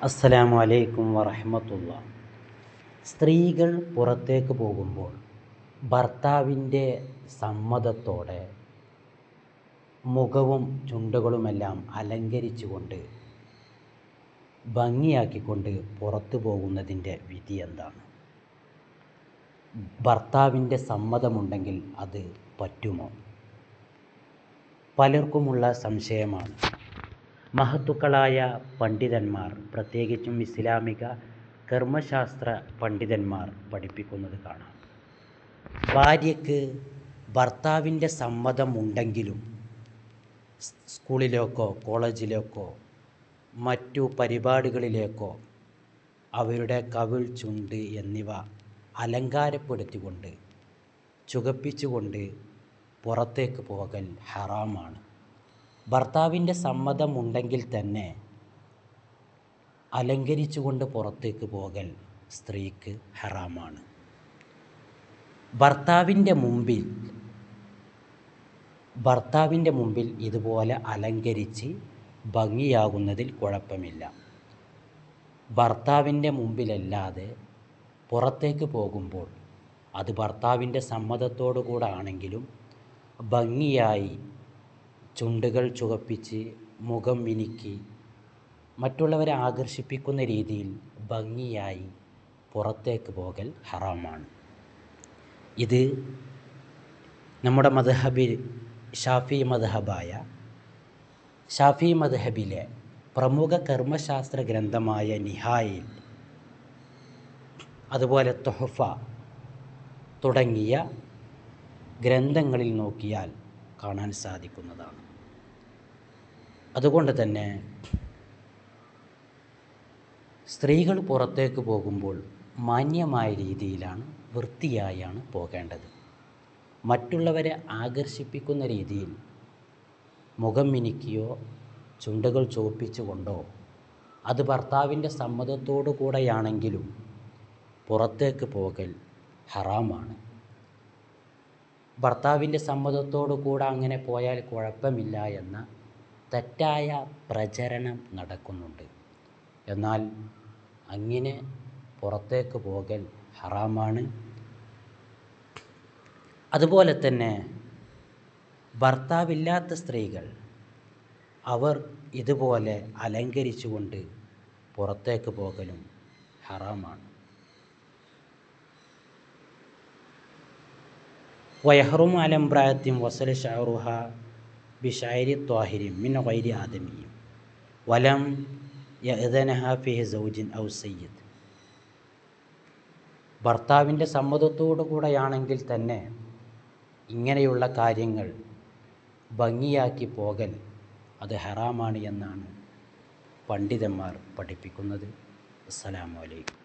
അസ്സലാമു അലൈക്കും വറഹ്മത്തുള്ളാ. സ്ത്രീകൾ പുറത്തേക്ക് പോകുമ്പോൾ ഭർത്താവിൻ്റെ സമ്മതത്തോടെ മുഖവും ചുണ്ടുകളുമെല്ലാം അലങ്കരിച്ചുകൊണ്ട് ഭംഗിയാക്കിക്കൊണ്ട് പുറത്തു പോകുന്നതിൻ്റെ വിധി എന്താണ്? ഭർത്താവിൻ്റെ സമ്മതമുണ്ടെങ്കിൽ അത് പറ്റുമോ? പലർക്കുമുള്ള സംശയമാണ്. മഹത്തുക്കളായ പണ്ഡിതന്മാർ, പ്രത്യേകിച്ചും ഇസ്ലാമിക കർമ്മശാസ്ത്ര പണ്ഡിതന്മാർ പഠിപ്പിക്കുന്നത് കാണാം. ഭാര്യയ്ക്ക് ഭർത്താവിൻ്റെ സമ്മതമുണ്ടെങ്കിലും സ്കൂളിലേക്കോ കോളേജിലേക്കോ മറ്റു പരിപാടികളിലേക്കോ അവരുടെ കവിൾ, ചുണ്ട് എന്നിവ അലങ്കാരപ്പെടുത്തിക്കൊണ്ട് ചുവപ്പിച്ചുകൊണ്ട് പുറത്തേക്ക് പോകൽ ഹറാമാണ്. ഭർത്താവിൻ്റെ സമ്മതമുണ്ടെങ്കിൽ തന്നെ അലങ്കരിച്ചുകൊണ്ട് പുറത്തേക്ക് പോകൽ സ്ത്രീക്ക് ഹറാമാണ്. ഭർത്താവിൻ്റെ മുമ്പിൽ ഇതുപോലെ അലങ്കരിച്ച് ഭംഗിയാകുന്നതിൽ കുഴപ്പമില്ല. ഭർത്താവിൻ്റെ മുമ്പിലല്ലാതെ പുറത്തേക്ക് പോകുമ്പോൾ അത് ഭർത്താവിൻ്റെ സമ്മതത്തോടു കൂടെ ആണെങ്കിലും ഭംഗിയായി ചുണ്ടുകൾ ചുവപ്പിച്ച് മുഖം മിനുക്കി മറ്റുള്ളവരെ ആകർഷിപ്പിക്കുന്ന രീതിയിൽ ഭംഗിയായി പുറത്തേക്ക് പോകൽ ഹറാമാണ്. ഇത് നമ്മുടെ മദ്ഹബിൽ ഷാഫി മദ്ഹബിലെ പ്രമുഖ കർമ്മശാസ്ത്ര ഗ്രന്ഥമായ നിഹായിൽ, അതുപോലെ തുഹ്ഫ തുടങ്ങിയ ഗ്രന്ഥങ്ങളിൽ നോക്കിയാൽ കാണാൻ സാധിക്കുന്നതാണ്. അതുകൊണ്ട് തന്നെ സ്ത്രീകൾ പുറത്തേക്ക് പോകുമ്പോൾ മാന്യമായ രീതിയിലാണ്, വൃത്തിയായാണ് പോകേണ്ടത്. മറ്റുള്ളവരെ ആകർഷിപ്പിക്കുന്ന രീതിയിൽ മുഖം മിനുക്കിയോ ചുണ്ടുകൾ ചുവപ്പിച്ചുകൊണ്ടോ അത് ഭർത്താവിൻ്റെ സമ്മതത്തോടു കൂടെയാണെങ്കിലും പുറത്തേക്ക് പോകൽ ഹറാമാണ്. ഭർത്താവിൻ്റെ സമ്മതത്തോടു കൂടെ അങ്ങനെ പോയാൽ കുഴപ്പമില്ല എന്ന തെറ്റായ പ്രചരണം നടക്കുന്നുണ്ട്. എന്നാൽ അങ്ങനെ പുറത്തേക്ക് പോകൽ ഹറാമാണ്. അതുപോലെ തന്നെ ഭർത്താവില്ലാത്ത സ്ത്രീകൾ, അവർ ഇതുപോലെ അലങ്കരിച്ചുകൊണ്ട് പുറത്തേക്ക് പോകലും ഹറാമാണ്. വയഹ്റുമു അല ഇംറഅത്തിൻ വസല ശഅറുഹാ ബിശഅരി ത്വാഹിരിൻ മിൻ ഗൈരി ആദമി വലം യഅ്ദനഹാ ഫിഹി സൗജുൻ ഔ സയ്യിദ്. ഭർത്താവിൻ്റെ സമ്മതത്തോടു കൂടെയാണെങ്കിൽ തന്നെ ഇങ്ങനെയുള്ള കാര്യങ്ങൾ ഭംഗിയാക്കി പോകൽ അത് ഹറാമാണ് എന്നാണ് പണ്ഡിതന്മാർ പഠിപ്പിക്കുന്നത്. അസ്സലാമു അലൈക്കും.